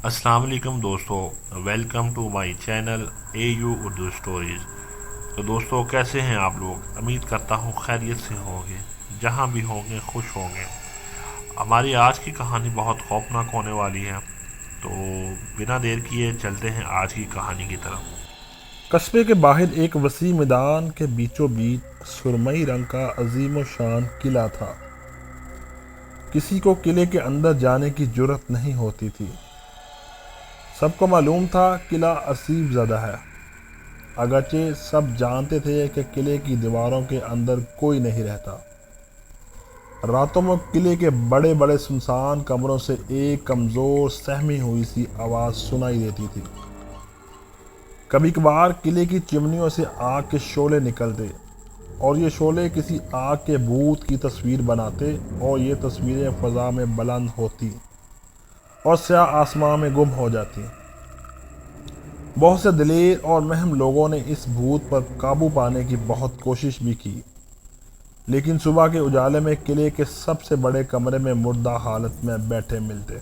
अस्सलाम वालेकुम दोस्तों, welcome to my channel AU Urdu stories. तो दोस्तों, कैसे हैं आप लोग? उम्मीद करता हूँ खैरियत से होंगे। जहाँ भी होंगे खुश होंगे। हमारी आज की कहानी बहुत खौफनाक होने वाली है, तो बिना देर किए चलते हैं आज की कहानी की तरफ। कस्बे के बाहर एक वसी मैदान के बीचों बीच सुरमई रंग का अजीम शान किला था। किसी को किले के अंदर जाने की जुर्रत नहीं होती थी। सबको मालूम था किला असीब ज़दा है। अगरचे सब जानते थे कि किले की दीवारों के अंदर कोई नहीं रहता। रातों में किले के बड़े बड़े सुनसान कमरों से एक कमज़ोर सहमी हुई सी आवाज़ सुनाई देती थी। कभी कभार किले की चिमनियों से आग के शोले निकलते और ये शोले किसी आग के भूत की तस्वीर बनाते और ये तस्वीरें फ़ज़ा में बुलंद होती और स्याह आसमां में गुम हो जाती। बहुत से दिलेर और महम लोगों ने इस भूत पर काबू पाने की बहुत कोशिश भी की, लेकिन सुबह के उजाले में किले के सबसे बड़े कमरे में मुर्दा हालत में बैठे मिलते।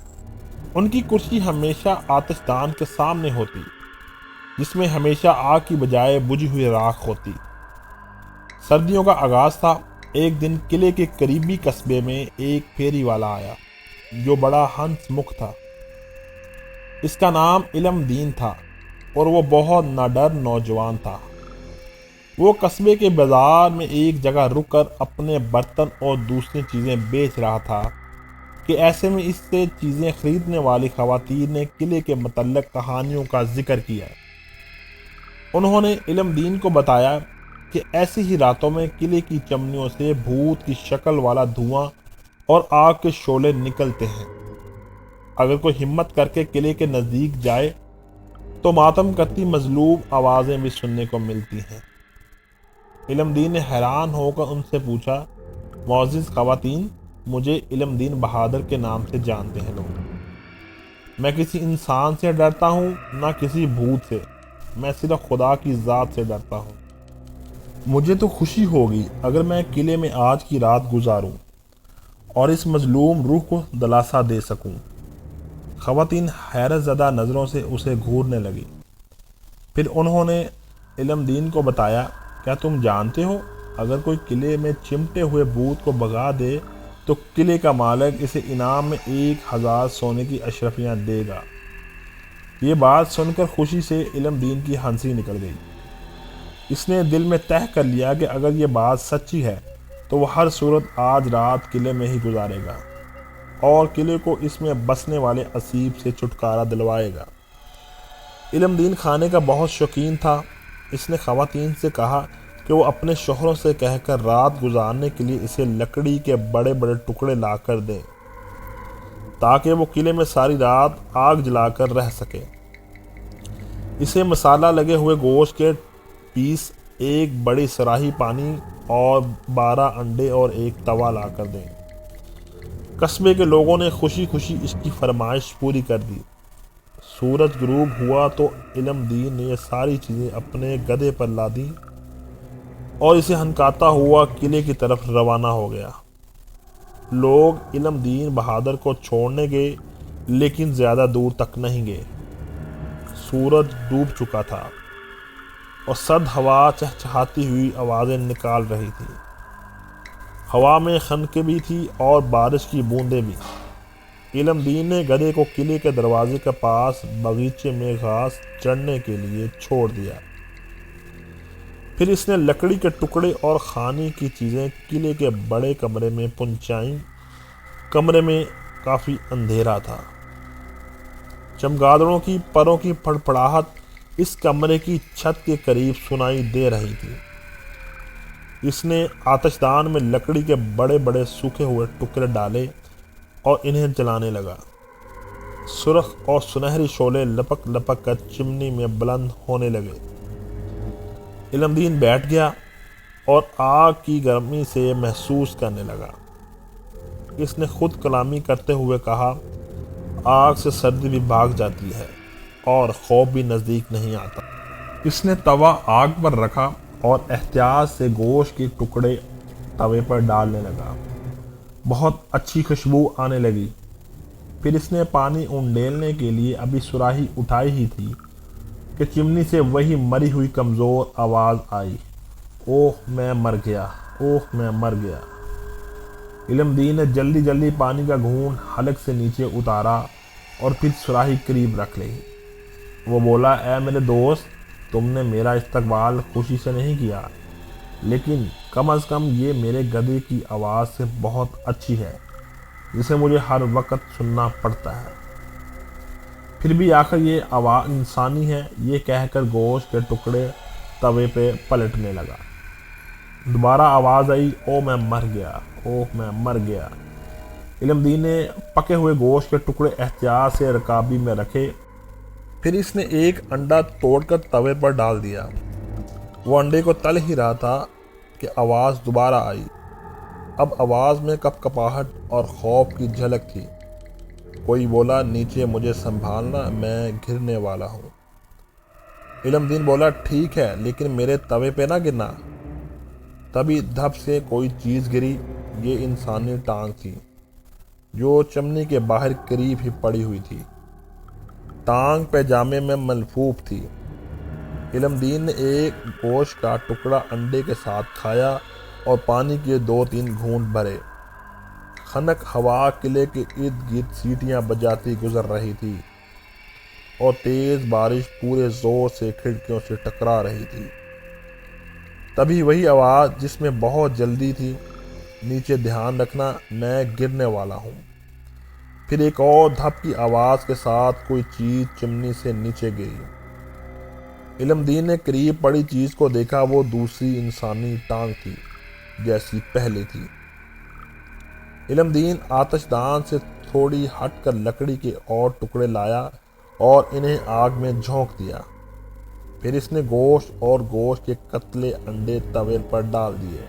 उनकी कुर्सी हमेशा आतिशदान के सामने होती, जिसमें हमेशा आग की बजाय बुझी हुई राख होती। सर्दियों का आगाज था। एक दिन किले के करीबी कस्बे में एक फेरी वाला आया जो बड़ा हंसमुख था। इसका नाम इलम दीन था और वो बहुत नाडर नौजवान था। वो कस्बे के बाजार में एक जगह रुककर अपने बर्तन और दूसरी चीजें बेच रहा था कि ऐसे में इससे चीजें खरीदने वाली खवातीन ने किले के मतलब कहानियों का जिक्र किया। उन्होंने इलम दीन को बताया कि ऐसी ही रातों में किले की चमनियों से भूत की शक्ल वाला धुआं और आग के शोले निकलते हैं। अगर कोई हिम्मत करके किले के नजदीक जाए तो मातम करती मजलूम आवाजें भी सुनने को मिलती हैं। इलमदीन ने हैरान होकर उनसे पूछा, मोअज़्ज़िज़ ख़वातीन, मुझे इलमदीन बहादुर के नाम से जानते हैं लोग। मैं किसी इंसान से डरता हूँ ना किसी भूत से। मैं सिर्फ खुदा की ज़ात से डरता हूँ। मुझे तो खुशी होगी अगर मैं किले में आज की रात गुजारूं और इस मजलूम रूह को दिलासा दे सकूं। ख़वातीन हैरत ज़दा नज़रों से उसे घूरने लगी। फिर उन्होंने इलमदीन को बताया, क्या तुम जानते हो, अगर कोई किले में चिमटे हुए भूत को भगा दे तो किले का मालिक इसे इनाम में 1000 सोने की अशरफियाँ देगा। ये बात सुनकर खुशी से इलमदीन की हंसी निकल गई। इसने दिल में तय कर लिया कि अगर ये बात सच्ची है तो वह हर सूरत आज रात किले में ही गुजारेगा और किले को इसमें बसने वाले असीब से छुटकारा दिलवाएगा। इलमदीन खाने का बहुत शौकीन था। इसने ख़वातीन से कहा कि वो अपने शोहरों से कहकर रात गुजारने के लिए इसे लकड़ी के बड़े बड़े टुकड़े ला कर दें ताकि वो किले में सारी रात आग जलाकर रह सके। इसे मसाला लगे हुए गोश्त के पीस, एक बड़ी सराही पानी और 12 अंडे और एक तवा ला कर दें। कस्बे के लोगों ने खुशी खुशी इसकी फरमाइश पूरी कर दी। सूरज गुरूब हुआ तो इलमदीन ने ये सारी चीज़ें अपने गधे पर लादी और इसे हनकाता हुआ किले की तरफ रवाना हो गया। लोग इलमदीन बहादुर को छोड़ने गए, लेकिन ज़्यादा दूर तक नहीं गए। सूरज डूब चुका था और सर्द हवा चहचहाती हुई आवाज़ें निकाल रही थी। हवा में खनकें भी थी और बारिश की बूंदें भी। इलमदीन ने गधे को किले के दरवाजे के पास बगीचे में घास चढ़ने के लिए छोड़ दिया। फिर इसने लकड़ी के टुकड़े और खाने की चीज़ें किले के बड़े कमरे में पहुंचाईं। कमरे में काफ़ी अंधेरा था। चमगादड़ों की परों की फड़फड़ाहट इस कमरे की छत के करीब सुनाई दे रही थी। इसने आतिशदान में लकड़ी के बड़े बड़े सूखे हुए टुकड़े डाले और इन्हें जलाने लगा। सुर्ख और सुनहरी शोले लपक लपक कर चिमनी में बुलंद होने लगे। इलमदीन बैठ गया और आग की गर्मी से महसूस करने लगा। इसने खुद कलामी करते हुए कहा, आग से सर्दी भी भाग जाती है और खौफ भी नज़दीक नहीं आता। इसने तवा आग पर रखा और एहतियात से गोश्त के टुकड़े तवे पर डालने लगा। बहुत अच्छी खुशबू आने लगी। پھر اس نے پانی انڈیلنے کے لیے ابھی سراہی اٹھائی ہی تھی کہ چمنی سے وہی مری ہوئی کمزور آواز آئی، اوہ میں مر گیا، اوہ میں مر گیا۔ علم دین نے جلدی جلدی پانی کا گھونٹ حلق سے نیچے اتارا اور پھر سراہی قریب رکھ لی۔ وہ بولا، اے میرے دوست، تم نے میرا استقبال خوشی سے نہیں کیا، لیکن کم از کم یہ میرے گدھے کی آواز سے بہت اچھی ہے جسے مجھے ہر وقت سننا پڑتا ہے۔ پھر بھی آخر یہ آواز انسانی ہے، یہ کہہ کر گوشت کے ٹکڑے توے پہ پلٹنے لگا۔ دوبارہ آواز آئی، او میں مر گیا، او میں مر گیا۔ علم دین نے پکے ہوئے گوشت کے ٹکڑے احتیاط سے رکابی میں رکھے، پھر اس نے ایک انڈا توڑ کر توے پر ڈال دیا۔ وہ انڈے کو تل ہی رہا تھا کہ آواز دوبارہ آئی۔ اب آواز میں کپکپاہٹ اور خوف کی جھلک تھی۔ کوئی بولا، نیچے مجھے سنبھالنا، میں گرنے والا ہوں۔ علم دین بولا، ٹھیک ہے، لیکن میرے توے پہ نہ گرنا۔ تبھی دھپ سے کوئی چیز گری۔ یہ انسانی ٹانگ تھی جو چمنی کے باہر قریب ہی پڑی ہوئی تھی۔ ٹانگ پیجامے میں ملفوف تھی۔ علم دین نے ایک گوشت کا ٹکڑا انڈے کے ساتھ کھایا اور پانی کے 2-3 گھونٹ بھرے۔ خنک ہوا قلعے کے ارد گرد سیٹیاں بجاتی گزر رہی تھی اور تیز بارش پورے زور سے کھڑکیوں سے ٹکرا رہی تھی۔ تبھی وہی آواز جس میں بہت جلدی تھی، نیچے دھیان رکھنا، میں گرنے والا ہوں۔ پھر ایک اور دھپ کی آواز کے ساتھ کوئی چیز چمنی سے نیچے گری۔ علم دین نے قریب پڑی چیز کو دیکھا، وہ دوسری انسانی ٹانگ تھی جیسی پہلے تھی۔ علم دین آتش دان سے تھوڑی ہٹ کر لکڑی کے اور ٹکڑے لایا اور انہیں آگ میں جھونک دیا۔ پھر اس نے گوشت اور گوشت کے قتلے انڈے توے پر ڈال دیے۔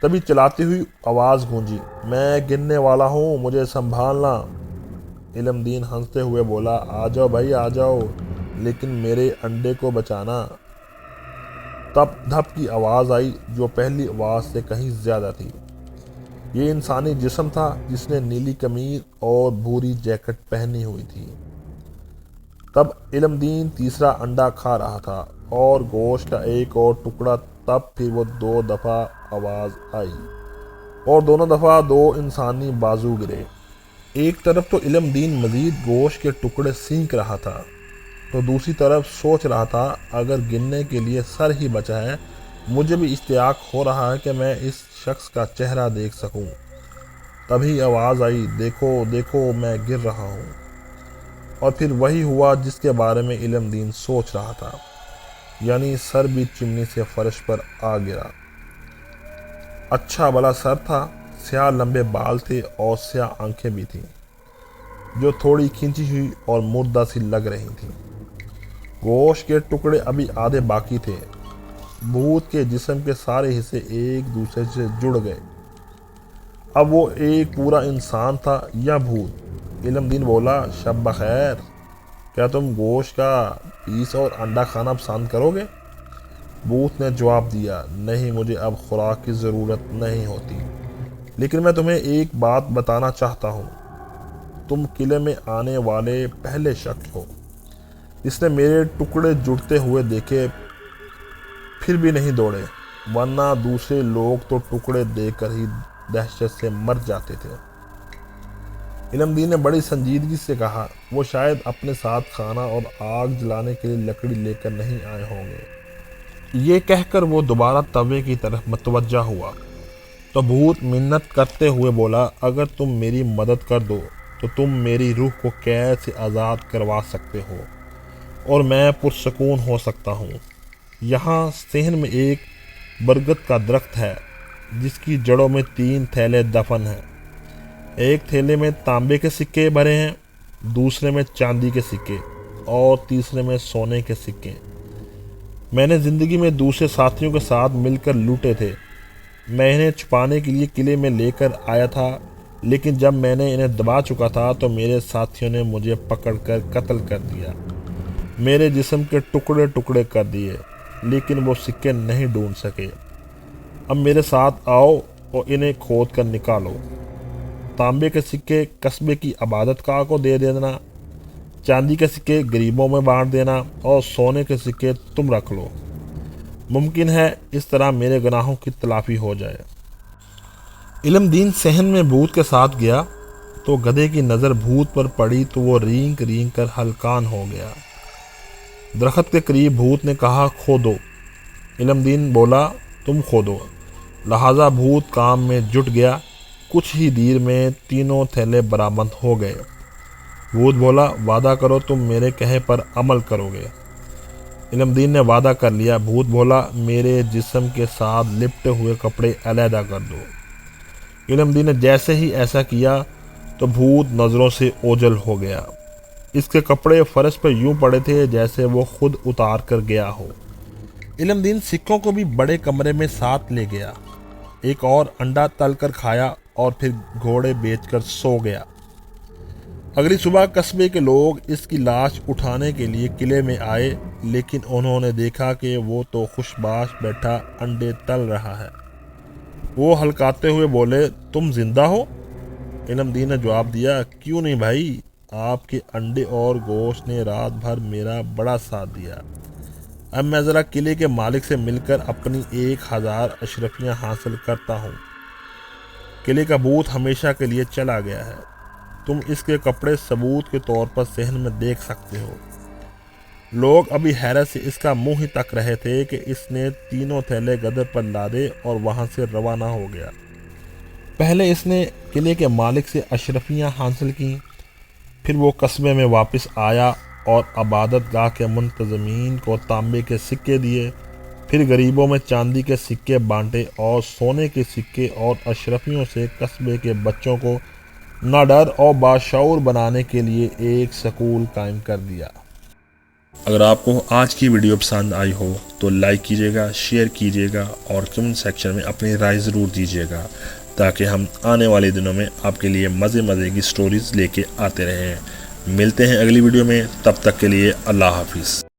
تبھی چلاتی ہوئی آواز گونجی، میں گرنے والا ہوں، مجھے سنبھالنا۔ علم دین ہنستے ہوئے بولا، آ جاؤ بھائی آ جاؤ، لیکن میرے انڈے کو بچانا۔ تب دھپ کی آواز آئی جو پہلی آواز سے کہیں زیادہ تھی۔ یہ انسانی جسم تھا جس نے نیلی قمیض اور بھوری جیکٹ پہنی ہوئی تھی۔ تب علم دین تیسرا انڈا کھا رہا تھا اور گوشت کا ایک اور ٹکڑا۔ تب پھر وہ 2 دفعہ آواز آئی اور دونوں دفعہ 2 انسانی بازو گرے۔ ایک طرف تو علم دین مزید گوشت کے ٹکڑے سینک رہا تھا تو دوسری طرف سوچ رہا تھا، اگر گرنے کے لیے سر ہی بچا ہے، مجھے بھی اشتیاق ہو رہا ہے کہ میں اس شخص کا چہرہ دیکھ سکوں۔ تبھی آواز آئی، دیکھو دیکھو میں گر رہا ہوں۔ اور پھر وہی ہوا جس کے بارے میں علم دین سوچ رہا تھا، یعنی سر بھی چمنی سے فرش پر آ گرا۔ اچھا بھلا سر تھا، سیاہ لمبے بال تھے اور سیاہ آنکھیں بھی تھیں جو تھوڑی کھینچی ہوئی اور مردہ سی لگ رہی تھیں۔ گوشت کے ٹکڑے ابھی آدھے باقی تھے۔ بھوت کے جسم کے سارے حصے ایک دوسرے سے جڑ گئے۔ اب وہ ایک پورا انسان تھا یا بھوت؟ علم دین بولا، شب بخیر، کیا تم گوشت کا پیس اور انڈا کھانا پسند کرو گے؟ بھوت نے جواب دیا، نہیں، مجھے اب خوراک کی ضرورت نہیں ہوتی، لیکن میں تمہیں ایک بات بتانا چاہتا ہوں۔ تم قلعے میں آنے والے پہلے شخص ہو جس نے میرے ٹکڑے جڑتے ہوئے دیکھے پھر بھی نہیں دوڑے، ورنہ دوسرے لوگ تو ٹکڑے دیکھ کر ہی دہشت سے مر جاتے تھے۔ علم دین نے بڑی سنجیدگی سے کہا، وہ شاید اپنے ساتھ کھانا اور آگ جلانے کے لیے لکڑی لے کر نہیں آئے ہوں گے۔ یہ کہہ کر وہ دوبارہ توے کی طرف متوجہ ہوا تو بھوت منت کرتے ہوئے بولا، اگر تم میری مدد کر دو تو تم میری روح کو قید سے آزاد کروا سکتے ہو اور میں پرسکون ہو سکتا ہوں۔ یہاں صحن میں ایک برگد کا درخت ہے جس کی جڑوں میں 3 تھیلے دفن ہیں۔ ایک تھیلے میں تانبے کے سکے بھرے ہیں، دوسرے میں چاندی کے سکے اور تیسرے میں سونے کے سکے۔ میں نے زندگی میں دوسرے ساتھیوں کے ساتھ مل کر لوٹے تھے۔ میں انہیں چھپانے کے لیے قلعے میں لے کر آیا تھا، لیکن جب میں نے انہیں دبا چکا تھا تو میرے ساتھیوں نے مجھے پکڑ کر قتل کر دیا، میرے جسم کے ٹکڑے ٹکڑے کر دیے، لیکن وہ سکے نہیں ڈھونڈ سکے۔ اب میرے ساتھ آؤ اور انہیں کھود کر نکالو۔ तांबे के सिक्के कस्बे की इबादत गाह को दे देना, चांदी के सिक्के गरीबों में बांट देना और सोने के सिक्के तुम रख लो। मुमकिन है इस तरह मेरे गुनाहों की तलाफी हो जाए। इल्मदीन सहन में भूत के साथ गया तो गधे की नज़र भूत पर पड़ी तो वो रींग रींग कर हलकान हो गया। दरख्त के करीब भूत ने कहा, खोदो। इल्मदीन बोला, तुम खोदो। लिहाजा भूत काम में जुट गया। कुछ ही देर में तीनों थैले बरामद हो गए। भूत बोला, वादा करो तुम मेरे कहे पर अमल करोगे। इल्मदीन ने वादा कर लिया। भूत बोला, मेरे जिस्म के साथ लिपटे हुए कपड़े अलहदा कर दो। इल्मदीन ने जैसे ही ऐसा किया तो भूत नज़रों से ओझल हो गया। इसके कपड़े फर्श पर यूं पड़े थे जैसे वो खुद उतार कर गया हो। इल्मदीन सिक्कों को भी बड़े कमरे में साथ ले गया। एक और अंडा तल कर खाया और फिर घोड़े बेचकर सो गया। अगली सुबह कस्बे के लोग इसकी लाश उठाने के लिए किले में आए, लेकिन उन्होंने देखा कि वो तो खुशबाश बैठा अंडे तल रहा है। वो हल्काते हुए बोले, तुम जिंदा हो? इल्मदीन ने जवाब दिया, क्यों नहीं भाई, आपके अंडे और गोश्त ने रात भर मेरा बड़ा साथ दिया। अब मैं ज़रा किले के मालिक से मिलकर अपनी 1000 अशरफियाँ हासिल करता हूँ। किले का भूत हमेशा के लिए चला गया है। तुम इसके कपड़े सबूत के तौर पर सहन में देख सकते हो। लोग अभी हैरत से इसका मुंह ही तक रहे थे कि इसने तीनों थैले गदर पर लादे और वहां से रवाना हो गया। पहले इसने किले के मालिक से अशरफियाँ हासिल की, फिर वो कस्बे में वापस आया और इबादत गाह के मुंतज़मीन को तांबे के सिक्के दिए, फिर गरीबों में चांदी के सिक्के बांटे और सोने के सिक्के और अशरफियों से कस्बे के बच्चों को नाडर और बाशऊर बनाने के लिए एक स्कूल कायम कर दिया। अगर आपको आज की वीडियो पसंद आई हो तो लाइक कीजिएगा, शेयर कीजिएगा और कमेंट सेक्शन में अपनी राय ज़रूर दीजिएगा, ताकि हम आने वाले दिनों में आपके लिए मज़े की स्टोरीज़ लेके आते रहें। मिलते हैं अगली वीडियो में, तब तक के लिए अल्लाह हाफिज़।